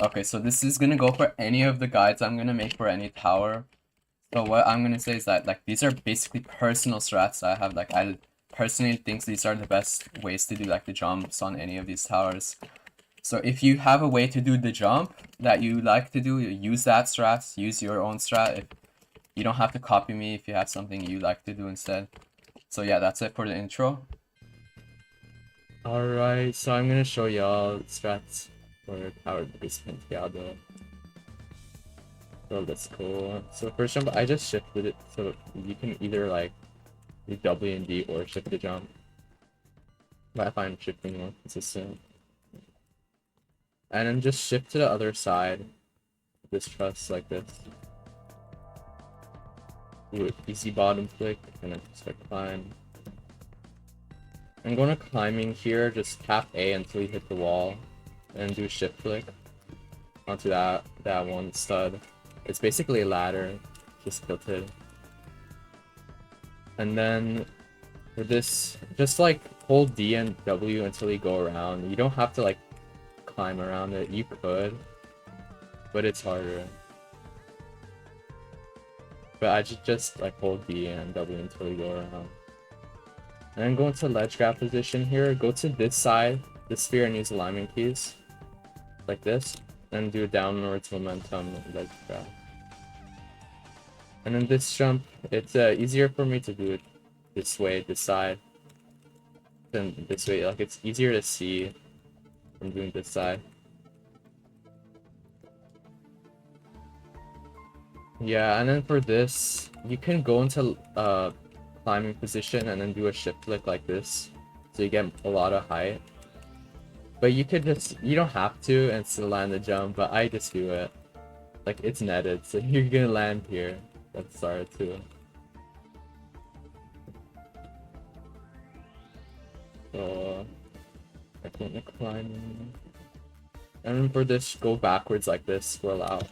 Okay, so this is gonna go for any of the guides I'm gonna make for any tower. So what I'm gonna say is that like these are basically personal strats I have. Like I personally think these are the best ways to do like the jumps on any of these towers. So if you have a way to do the jump that you like to do, use that strat, use your own strat. If you don't have to copy me if you have something you like to do instead. So yeah, that's it for the intro. Alright, so I'm gonna show y'all strats for tower base Penteado. So that's cool. So first jump, I just shifted it so you can either like do W and D or shift the jump. But I find shifting more consistent. And then just shift to the other side. This truss like this. Do an easy bottom flick and then start climb. I'm going to climbing here, just tap A until you hit the wall. And do a shift flick onto that one stud. It's basically a ladder, just tilted. And then for this, just like hold D and W until you go around. You don't have to like climb around it. You could, but it's harder. But I just like hold D and W until you go around. And then go into ledge grab position here. Go to this side, the sphere, and use alignment keys. Like this. And do a downwards momentum ledge grab. And then this jump, it's easier for me to do it this way, this side, than this way. Like it's easier to see from doing this side. Yeah, and then for this, you can go into climbing position and then do a shift flick like this, so you get a lot of height. But you could just, you don't have to and still land the jump, but I just do it. Like it's netted, so you're gonna land here. That's sorry too. So I think climbing. And then for this, go backwards like this, swirl out.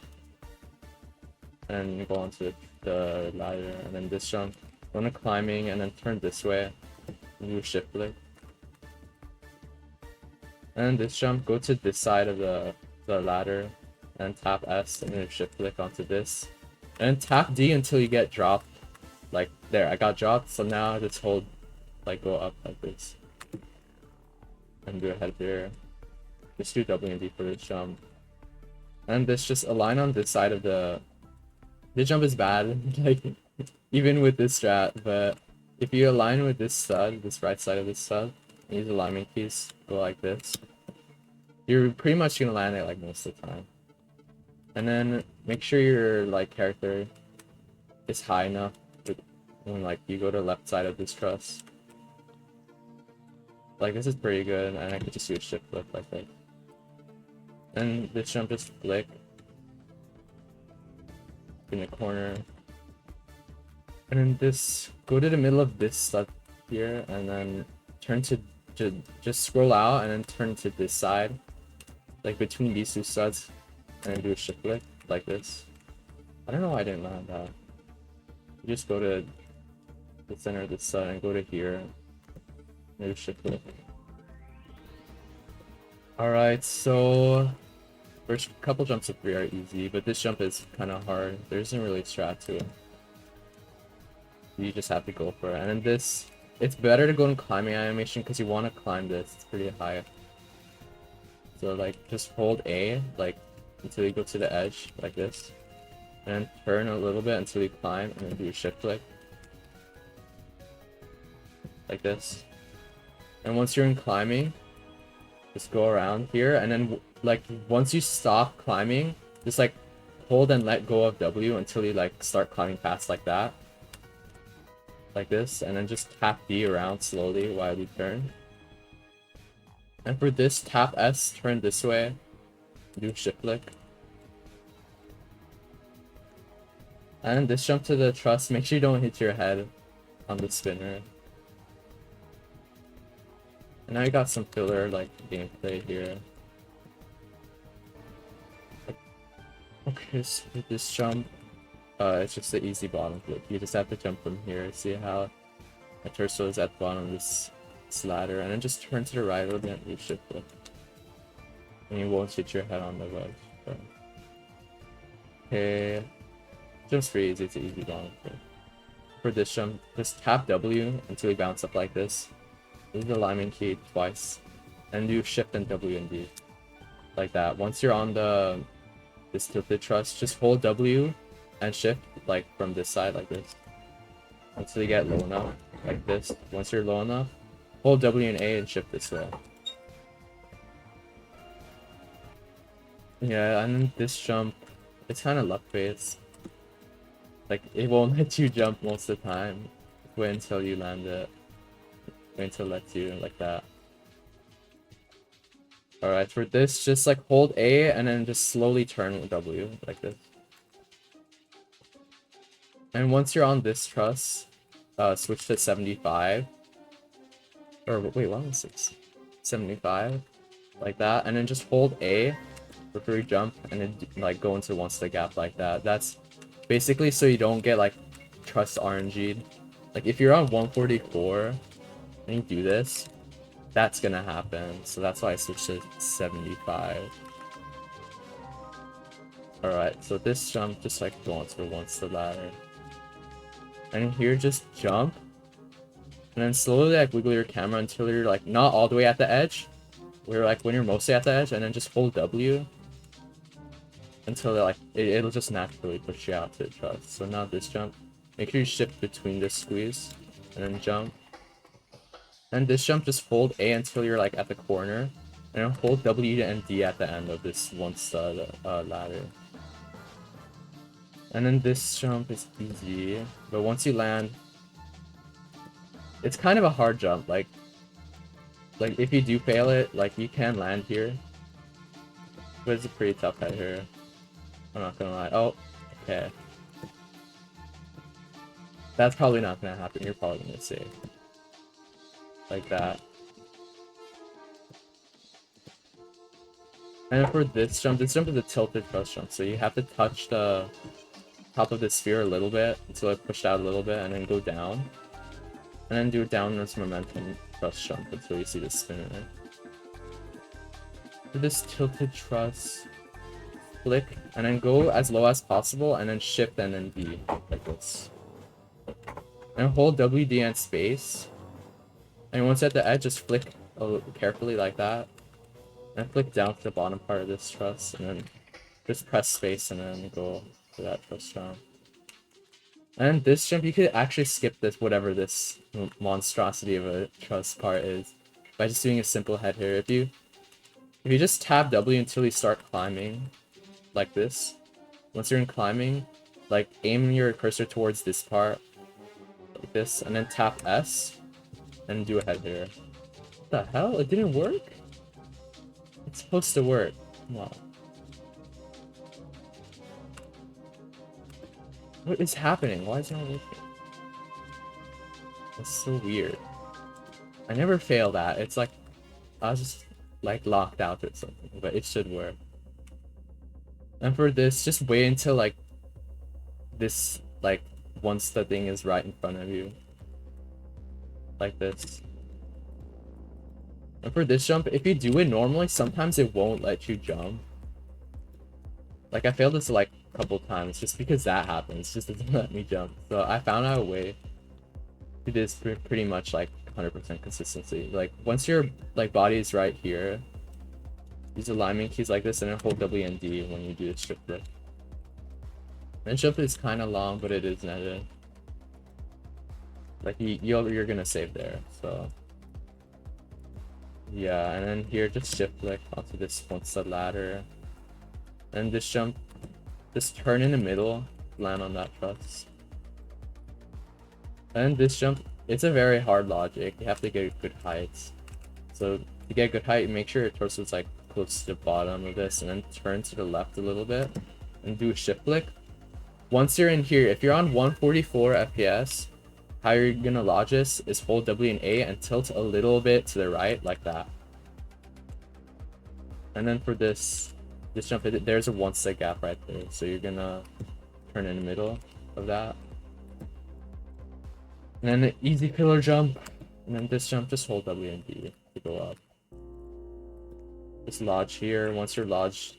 And go onto the ladder, and then this jump. Go to climbing and then turn this way. And do a shift flick. And then this jump, go to this side of the ladder and tap S and then shift flick onto this. And tap D until you get dropped. Like there, I got dropped, so now just hold, like go up like this. And do a head there. Just do W and D for this jump. And this just align on this side of the jump is bad, like even with this strat, but if you align with this stud, this right side of this stud, and use alignment keys, go like this, you're pretty much gonna land it like most of the time. And then make sure your like character is high enough when like you go to left side of this truss. Like this is pretty good, and I could just do a shift flip like that. And this jump just flick in the corner. And then this, go to the middle of this stud here, and then turn to just scroll out, and then turn to this side, like between these two studs, and then do a shift flick like this. I don't know why I didn't land that. You just go to the center of the stud and go to here, and do a shift flick. Alright, so first couple jumps of 3 are easy, but this jump is kind of hard. There isn't really a strat to it. You just have to go for it. And then this, it's better to go in climbing animation because you want to climb this. It's pretty high. So like just hold A like until you go to the edge like this. And then turn a little bit until you climb, and then do a shift flick. Like this. And once you're in climbing, just go around here, and then like once you stop climbing, just like hold and let go of W until you like start climbing fast like that. Like this, and then just tap D around slowly while you turn. And for this, tap S, turn this way, do shift flick. And this jump to the truss, make sure you don't hit your head on the spinner. And now you got some filler like gameplay here. Okay, so for this jump, it's just an easy bottom flip. You just have to jump from here. See how my torso is at the bottom of this ladder, and then just turn to the right a little bit and do shift flip. And you won't hit your head on the ledge. Okay, jump's pretty easy. It's an easy bomb. For this jump, just tap W until you bounce up like this. Use the alignment key twice, and do shift and W and D, like that. Once you're on this tilted truss, just hold W and shift like from this side like this until you get low enough, like this. Once you're low enough, hold W and A and shift this way. Yeah, and then this jump, it's kind of luck based. Like, it won't let you jump most of the time. Wait until you land it. Wait until it lets you, like that. Alright, for this, just like hold A and then just slowly turn W, like this. And once you're on this truss, switch to 75. Or wait, what was this? 75, like that, and then just hold A before you jump, and then like go into one step gap like that. That's basically so you don't get like truss RNG'd. Like if you're on 144 and you do this, that's gonna happen. So that's why I switched to 75. Alright, so this jump, just like go onto one step ladder. And here, just jump. And then slowly like wiggle your camera until you're like not all the way at the edge. Where like when you're mostly at the edge, and then just hold W until like it'll just naturally push you out to the truss. So now this jump, make sure you shift between this squeeze and then jump. And this jump, just hold A until you're like at the corner, and then hold W and D at the end of this one stud ladder. And then this jump is easy, but once you land, it's kind of a hard jump. Like if you do fail it, like you can land here, but it's a pretty tough head here. I'm not gonna lie. Oh, okay. That's probably not gonna happen. You're probably gonna save. Like that. And for this jump is a tilted truss jump, so you have to touch the top of the sphere a little bit until it pushed out a little bit, and then go down. And then do a downwards momentum truss jump until you see the spin in it. For this tilted truss, flick, and then go as low as possible, and then shift and then D, like this. And hold WD and space. And once at the edge, just flick carefully like that. And flick down to the bottom part of this truss, and then just press space and then go for that truss jump. And this jump, you could actually skip this, whatever this monstrosity of a truss part is, by just doing a simple head here. If you just tap W until you start climbing, like this. Once you're in climbing, like aim your cursor towards this part, like this, and then tap S, and do a head here. What the hell? It didn't work? It's supposed to work. Come on. What is happening? Why is it not working? That's so weird. I never fail that. It's like I was just like locked out or something, but it should work. And for this, just wait until like this, like once the thing is right in front of you, like this. And for this jump, if you do it normally, sometimes it won't let you jump. Like I failed this like a couple times just because that happens. It just doesn't let me jump. So I found out a way to do this pretty much like 100% consistency. Like once your like body is right here, use alignment keys like this, and then hold W and D when you do the strip flip. And jump is kind of long, but it is netted. Like you're gonna save there. So yeah, and then here just shift flick onto this one stud ladder. And this jump, just turn in the middle, land on that truss. And this jump, it's a very hard logic. You have to get good heights. So to get good height, make sure your torso is like close to the bottom of this, and then turn to the left a little bit and do a shift flick. Once you're in here, if you're on 144 FPS, how you're gonna lodge this is hold W and A and tilt a little bit to the right like that. And then for this jump, there's a one step gap right there, so you're gonna turn in the middle of that. And then the easy pillar jump, and then this jump, just hold W and D to go up. Just lodge here. Once you're lodged,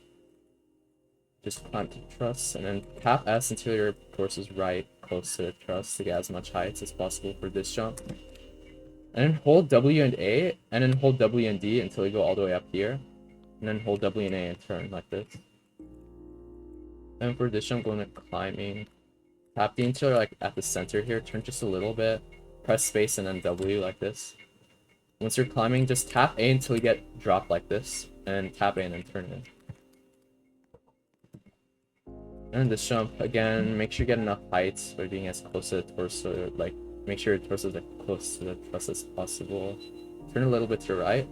just climb to the truss, and then tap S until your torso is right close to the truss to get as much height as possible for this jump. And then hold W and A, and then hold W and D until you go all the way up here. And then hold W and A and turn like this. And for this jump, going to climbing. Tap D until you're like at the center here, turn just a little bit. Press space and then W like this. Once you're climbing, just tap A until you get dropped like this. And tap A and then turn it. And this jump, again, make sure you get enough height by being as close to the torso, like, make sure your torso is as close to the truss as possible. Turn a little bit to the right,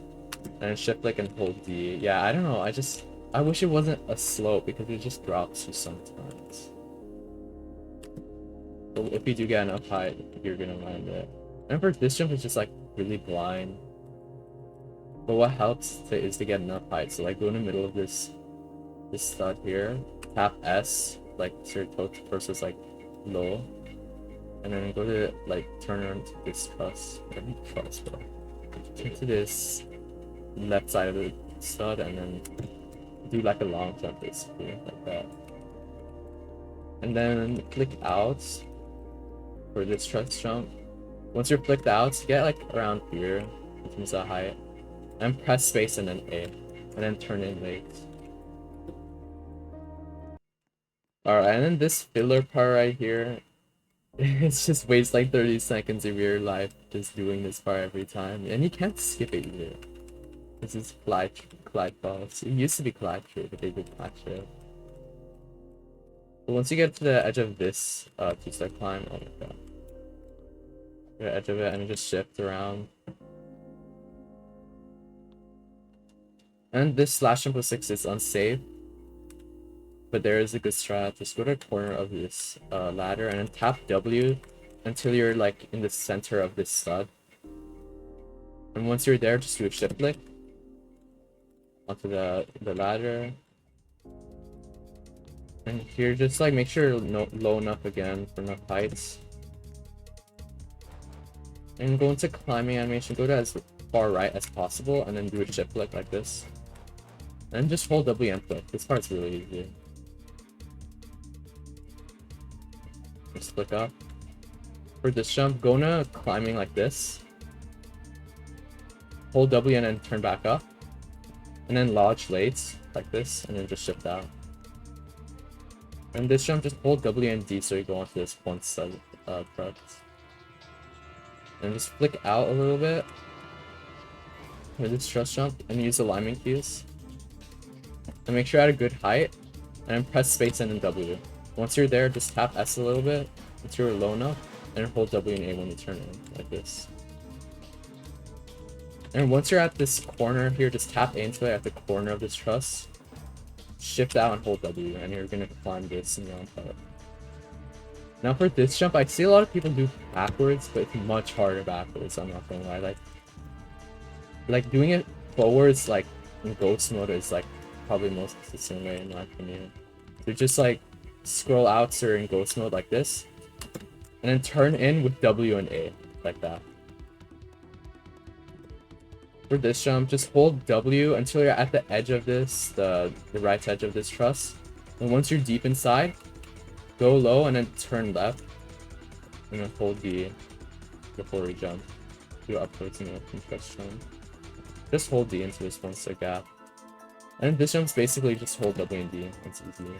and then shift click and hold D. Yeah, I don't know, I wish it wasn't a slope, because it just drops you sometimes. But if you do get enough height, you're gonna land it. And for this jump, it's just, like, really blind. But what helps is to get enough height, so, like, go in the middle of this stud here, tap S, like so your torso is like low, and then go to like turn around to this truss, turn to this left side of the stud, and then do like a long jump basically, like that. And then click out for this truss jump. Once you're flicked out, get like around here in terms of height, and press space and then A, and then turn in late. Alright, and then this filler part right here, it's just wastes like 30 seconds of your life just doing this part every time. And you can't skip it either. This is Clyde Falls. It used to be Clyde Tree, but they did patch it. But once you get to the edge of this two-step climb, oh my god. The edge of it, and just shift around. And this slash jump with 6 is unsafe. But there is a good strat. Just go to the corner of this ladder and then tap W until you're like in the center of this stud. And once you're there, just do a shift click onto the ladder. And here, just like make sure you're low enough again for enough heights. And go into climbing animation. Go to as far right as possible, and then do a shift click like this. And just hold W and click. This part's really easy. Just click up. For this jump, go into climbing like this. Hold W and then turn back up. And then lodge late like this, and then just shift out. And this jump, just hold W and D so you go onto this one stud front. And just flick out a little bit for this truss jump and use the alignment keys. And make sure you're at a good height, and then press space and then W. Once you're there, just tap S a little bit until you're low enough, and then hold W and A when you turn in, like this. And once you're at this corner here, just tap A until you're at the corner of this truss. Shift out and hold W, and you're gonna climb this and you're on top. Now for this jump, I see a lot of people do backwards, but it's much harder backwards, I'm not gonna lie. Like doing it forwards, like in ghost mode, is like probably the most consistent way in my opinion. So just like scroll out or in ghost mode like this, and then turn in with W and A, like that. For this jump, just hold W until you're at the edge of this, the right edge of this truss. And once you're deep inside, go low and then turn left. And then hold D before we jump. Do upwards and open truss jump. Just hold D into this one so gap. And this jump's basically just hold W and D. It's easy.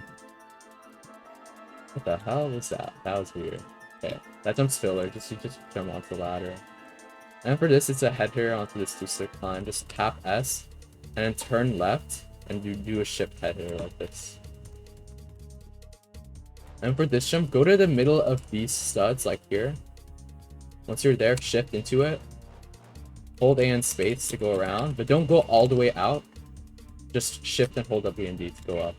What the hell was that? That was weird. Okay, that jump's filler. You just jump onto the ladder. And for this, it's a header onto this two-stick climb. Just tap S and then turn left and you do a shift header like this. And for this jump, go to the middle of these studs like here. Once you're there, shift into it. Hold A and space to go around, but don't go all the way out. Just shift and hold W and D to go up.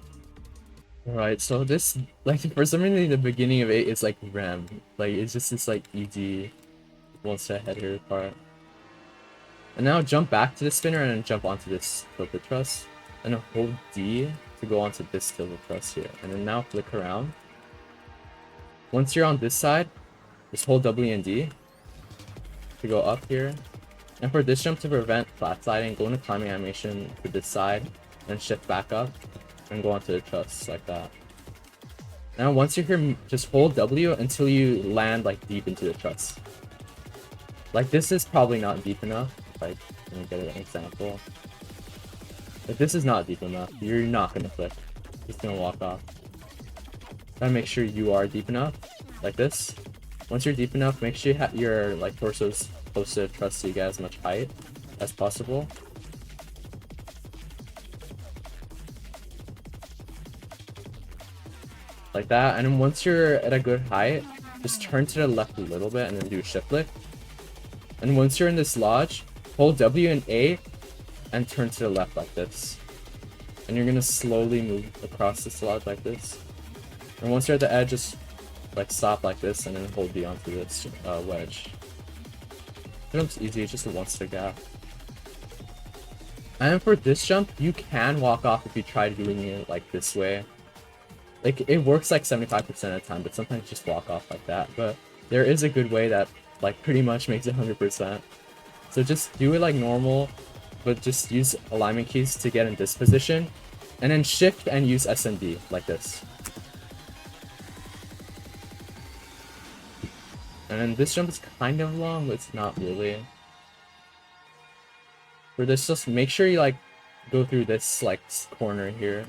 Alright, so this, like, for some reason, the beginning of it is like RAM. Like, it's just this, like, easy one-set header part. And now jump back to the spinner and then jump onto this tilted truss. And then hold D to go onto this tilted truss here. And then now flick around. Once you're on this side, just hold W and D to go up here. And for this jump, to prevent flat sliding, go into climbing animation to this side and shift back up. and go onto the truss like that. Now once you're here, just hold W until you land like deep into the truss. Like this is probably not deep enough. Like, let me get an example. If this is not deep enough, you're not gonna click. Just gonna walk off. Gotta make sure you are deep enough, like this. Once you're deep enough, make sure your like torso's close to the truss so you get as much height as possible. Like that, and then once you're at a good height, just turn to the left a little bit and then do a shift flick. And once you're in this lodge, hold W and A and turn to the left like this. And you're gonna slowly move across this lodge like this. And once you're at the edge, just like stop like this and then hold D onto this wedge. The jump's easy, it's just a one-stick gap. And for this jump, you can walk off if you try doing it like this way. Like, it works like 75% of the time, but sometimes just walk off like that. But there is a good way that, like, pretty much makes it 100%. So just do it like normal, but just use alignment keys to get in this position. And then shift and use SND, like this. And then this jump is kind of long, but it's not really. For this, just make sure you, like, go through this, like, corner here.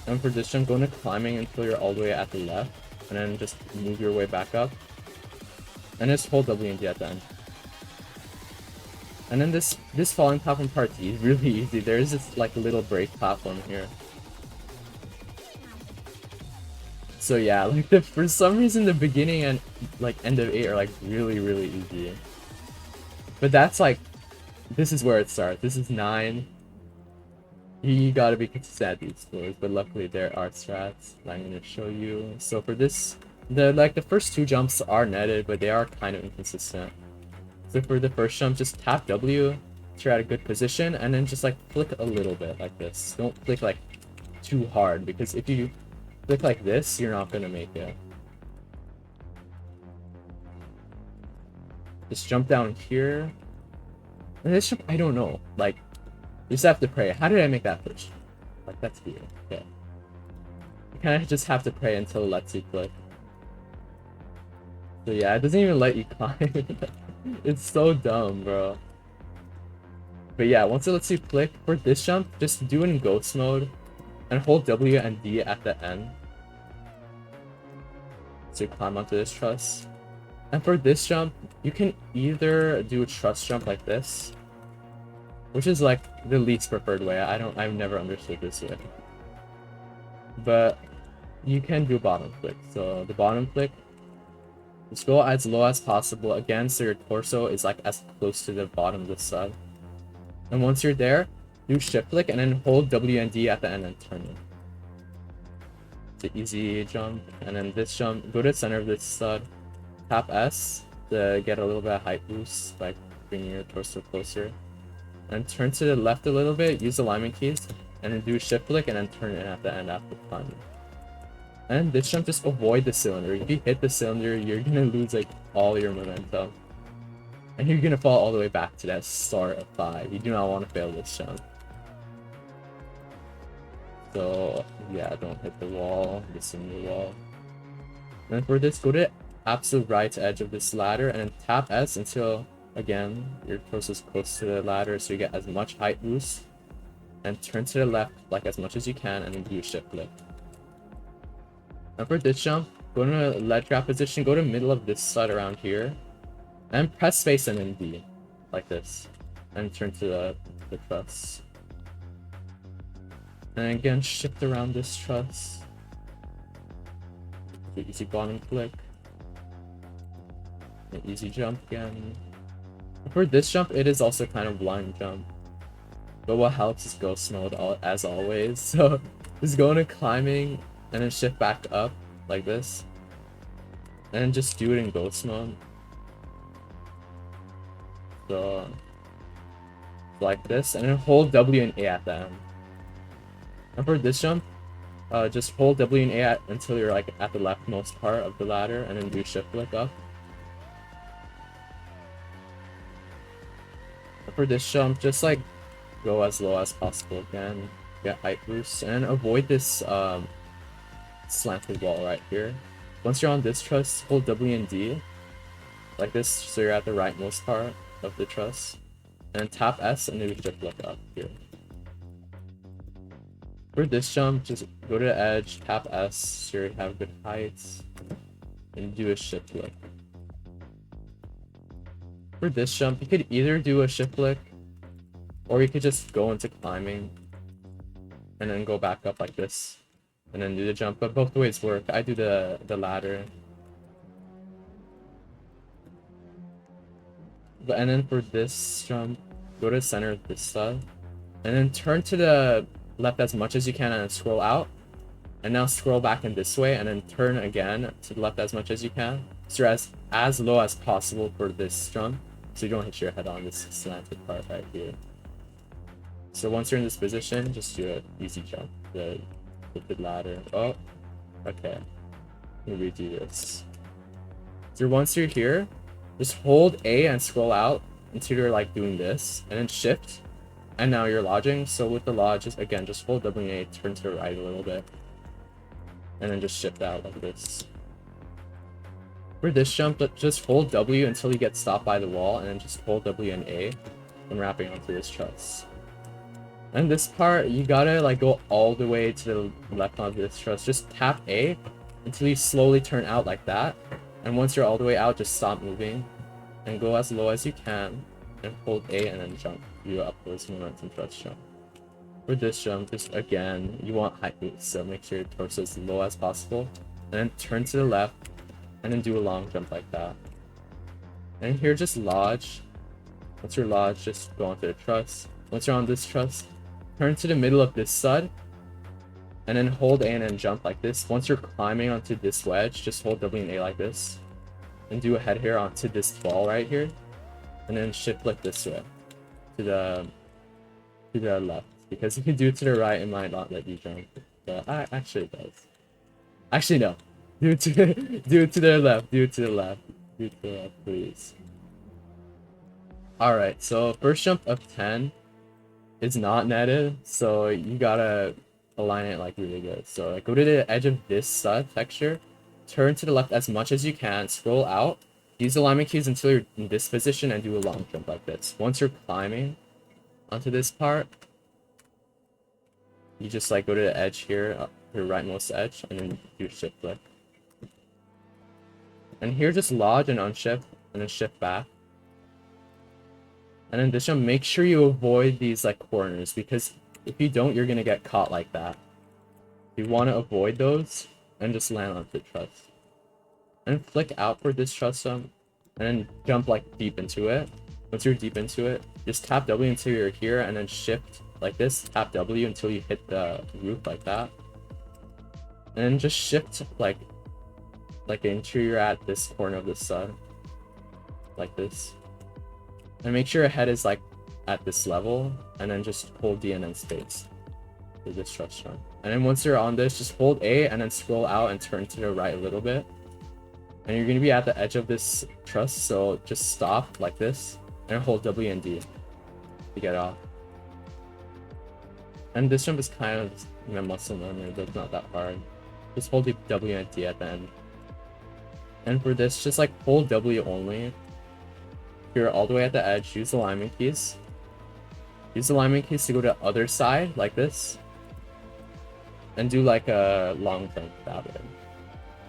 And for this jump, go into climbing until you're all the way at the left, and then just move your way back up. And just hold W and D at the end. And then this falling platform part D is really easy. There is this like little break platform here. So yeah, like for some reason the beginning and like end of 8 are like really easy. But that's like, this is where it starts. This is 9. You gotta be consistent at these floors, but luckily there are strats that I'm gonna show you. So for this, the first 2 jumps are netted, but they are kind of inconsistent. So for the first jump, just tap W to you're at a good position, and then just like flick a little bit like this. Don't flick like too hard, because if you flick like this, you're not gonna make it. Just jump down here. And this jump, I don't know, like, you just have to pray. How did I make that first? Like, that's weird. Okay. You kind of just have to pray until it lets you click. So yeah, it doesn't even let you climb. It's so dumb, bro. But yeah, once it lets you click, for this jump, just do it in ghost mode. And hold W and D at the end. So you climb onto this truss. And for this jump, you can either do a truss jump like this, which is like the least preferred way. I've never understood this way. But you can do bottom flick. So the bottom flick, just go as low as possible again so your torso is like as close to the bottom of the stud. And once you're there, do shift flick and then hold W and D at the end and turn it. It's an easy jump. And then this jump, go to the center of this stud, tap S to get a little bit of height boost by bringing your torso closer. And turn to the left a little bit, use alignment keys, and then do shift flick and then turn it at the end after climbing. And this jump, just avoid the cylinder. If you hit the cylinder, you're gonna lose like all your momentum. And you're gonna fall all the way back to that start of 5. You do not want to fail this jump. So yeah, don't hit the wall, the cylinder wall. And for this, go to absolute right edge of this ladder and then tap S until, again, your torso is close to the ladder so you get as much height boost. And turn to the left like as much as you can and then do a shift flick. And for this jump, go to a ledge grab position, go to middle of this stud around here. And press space and then D, like this. And turn to the truss. And again, shift around this truss. Do easy bottom flick. An easy jump again. For this jump, it is also kind of blind jump. But what helps is ghost mode as always. So just go into climbing and then shift back up like this. And then just do it in ghost mode. So like this, and then hold W and A at the end. And for this jump, just hold W and A until you're like at the leftmost part of the ladder, and then do shift flick up. And for this jump, just like go as low as possible again. get height boost, and avoid this slanted wall right here. Once you're on this truss, hold W and D like this, so you're at the rightmost part of the truss, and tap S and then shift look up here. For this jump, just go to the edge, tap S, so you have good heights, and do a shift look. For this jump, you could either do a shift lick, or you could just go into climbing, and then go back up like this, and then do the jump, but both ways work. I do the ladder. And then for this jump, go to the center of this stud, and then turn to the left as much as you can and then scroll out. And now scroll back in this way, and then turn again to the left as much as you can. So you're as low as possible for this jump, so you don't hit your head on this slanted part right here. So once you're in this position, just do an easy jump, the ladder. Oh, okay. Let me redo this. So once you're here, just hold A and scroll out until you're like doing this, and then shift, and now you're lodging. So with the lodge, just hold W and A, turn to the right a little bit, and then just shift out like this. For this jump, just hold W until you get stopped by the wall, and then just hold W and A when wrapping onto this truss. And this part, you gotta like go all the way to the left onto this truss. Just tap A until you slowly turn out like that. And once you're all the way out, just stop moving and go as low as you can and hold A and then jump. Do upwards momentum truss jump. For this jump, just again, you want height boost, so make sure your torso is as low as possible. And then turn to the left and then do a long jump like that. And here, just lodge. Once you're lodged, just go onto the truss. Once you're on this truss, turn to the middle of this stud and then hold A and then jump like this. Once you're climbing onto this wedge, just hold W and A like this and do a head here onto this ball right here, and then shift like this way to the left, because if you do it to the right, it might not let you jump, but actually it does. Actually no, do it to the left, do it to the left, please. All right, so first jump of 10 is not netted, so you gotta align it like really good. So like, go to the edge of this stud texture, turn to the left as much as you can, scroll out, use the alignment keys until you're in this position, and do a long jump like this. Once you're climbing onto this part, you just like go to the edge here, your rightmost edge, and then do shift flick. And here, just lodge and unshift, and then shift back. And in this jump, make sure you avoid these like corners, because if you don't, you're gonna get caught like that. You want to avoid those and just land onto the truss. And flick out for this truss jump, and then jump like deep into it. Once you're deep into it, just tap W until you're here, and then shift like this. Tap W until you hit the roof like that. And then just shift like until you're at this corner of the stud, like this. And make sure your head is like at this level, and then just hold D and then space for this truss jump. And then once you're on this, just hold A and then scroll out and turn to the right a little bit. And you're gonna be at the edge of this truss, so just stop like this and hold W and D to get off. And this jump is kind of a muscle memory, but it's not that hard. Just hold W and D at the end. And for this, just like hold W only. You're all the way at the edge, use the alignment keys. Use the alignment keys to go to the other side, like this. And do like a long jump that way.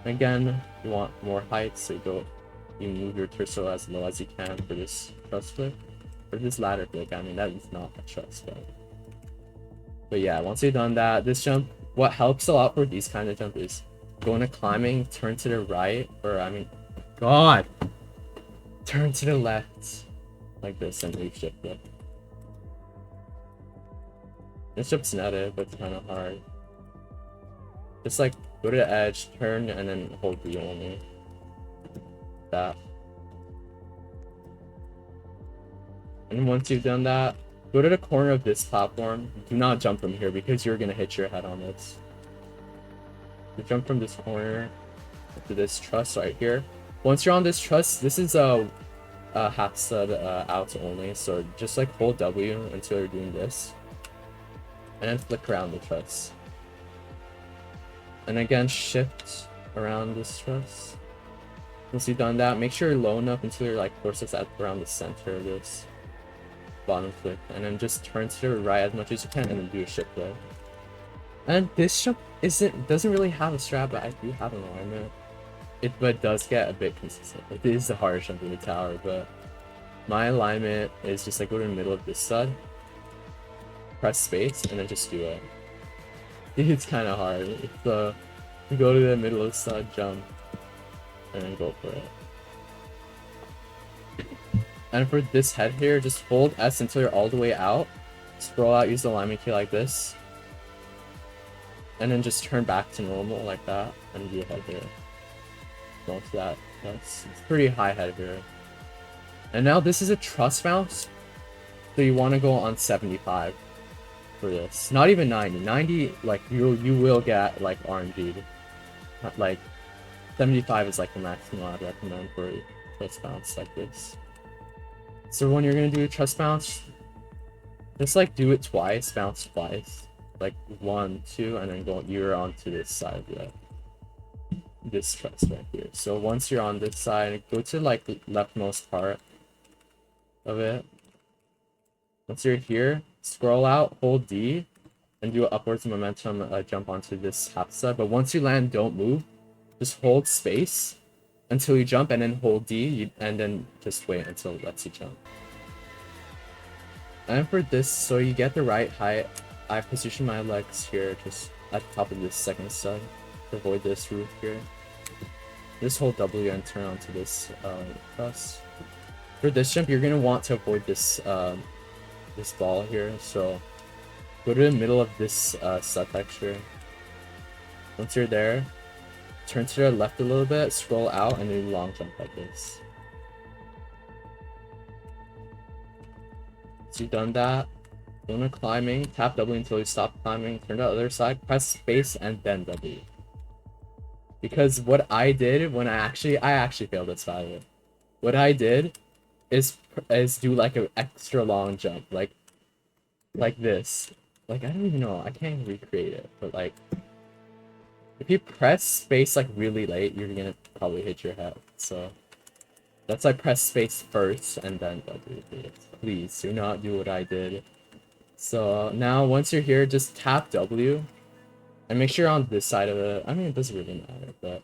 And again, you want more height, so you move your torso as low as you can for this truss flip. For this ladder flick, I mean, that is not a truss flip. But yeah, once you've done that, this jump, what helps a lot for these kind of jumps is go into climbing, turn to the right, or I mean, God! Turn to the left, like this, and leave shift flip. This jump's netted, but it's kind of hard. Just like, go to the edge, turn, and then hold B only. That. And once you've done that, go to the corner of this platform. Do not jump from here, because you're gonna hit your head on this. You jump from this corner to this truss right here. Once you're on this truss, this is a half stud out only, so just like hold W until you're doing this. and then flick around the truss. And again, shift around this truss. Once you've done that, make sure you're low enough until your like torso is at around the center of this bottom flick, and then just turn to the right as much as you can, and then do a shift flip. And this jump doesn't really have a strap, but I do have an alignment. But does get a bit consistent. It is the hardest jump in the tower, but my alignment is just like go to the middle of this stud, press space, and then just do it. It's kind of hard. It's you go to the middle of the stud, jump, and then go for it. And for this head here, just hold S until you're all the way out. Scroll out, use the alignment key like this. And then just turn back to normal like that, and do a head here. Go to that. It's pretty high head here. And now this is a truss bounce. So you want to go on 75 for this. Not even 90. 90, like, you will get, like, RNG'd. Like, 75 is, like, the maximum I'd recommend for a truss bounce like this. So when you're gonna do a truss bounce, just like do it twice, bounce twice, like 1, 2, and then go you're onto this side of this truss right here. So once you're on this side, go to like the leftmost part of it. Once you're here, scroll out, hold D, and do an upwards momentum jump onto this half side. But once you land, don't move. Just hold space until you jump, and then hold D, and then just wait until it lets you jump. And for this, so you get the right height, I position my legs here, just at the top of this second stud, to avoid this roof here. Just hold W and turn onto this truss. For this jump, you're gonna want to avoid this this ball here, so go to the middle of this stud texture. Once you're there, turn to the left a little bit, scroll out, and do a long jump like this. So you've done that, go into climbing, tap W until you stop climbing, turn to the other side, press space, and then W. Because what I did when I actually failed this, by the way. What I did is do like an extra long jump, like this. Like, I don't even know, I can't even recreate it, but like, if you press space like really late, you're gonna probably hit your head. So that's why I press space first and then W. Please do not do what I did. So now once you're here, just tap W and make sure you're on this side of it. I mean, it doesn't really matter, but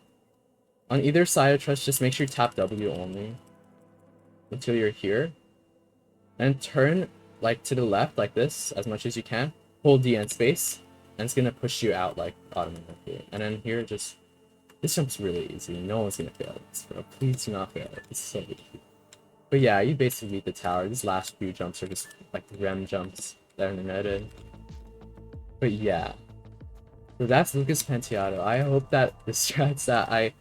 on either side of truss, just make sure you tap W only until you're here, and turn like to the left like this as much as you can. Hold D and space, and it's gonna push you out like automatically. And then here, just this jump's really easy. No one's gonna fail this, bro. Please do not fail it. It's so easy. But yeah, you basically beat the tower. These last few jumps are just like rem jumps that are netted. But yeah, so that's Lucas Penteado. I hope that the strats that I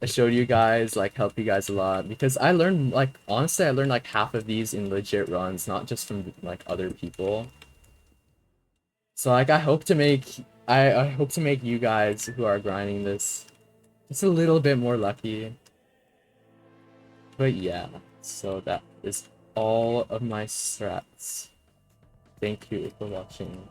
showed you guys like help you guys a lot, because I learned, like, honestly, I learned like half of these in legit runs, not just from like other people. So like I hope to make you guys who are grinding this just a little bit more lucky. But yeah, so that is all of my strats. Thank you for watching.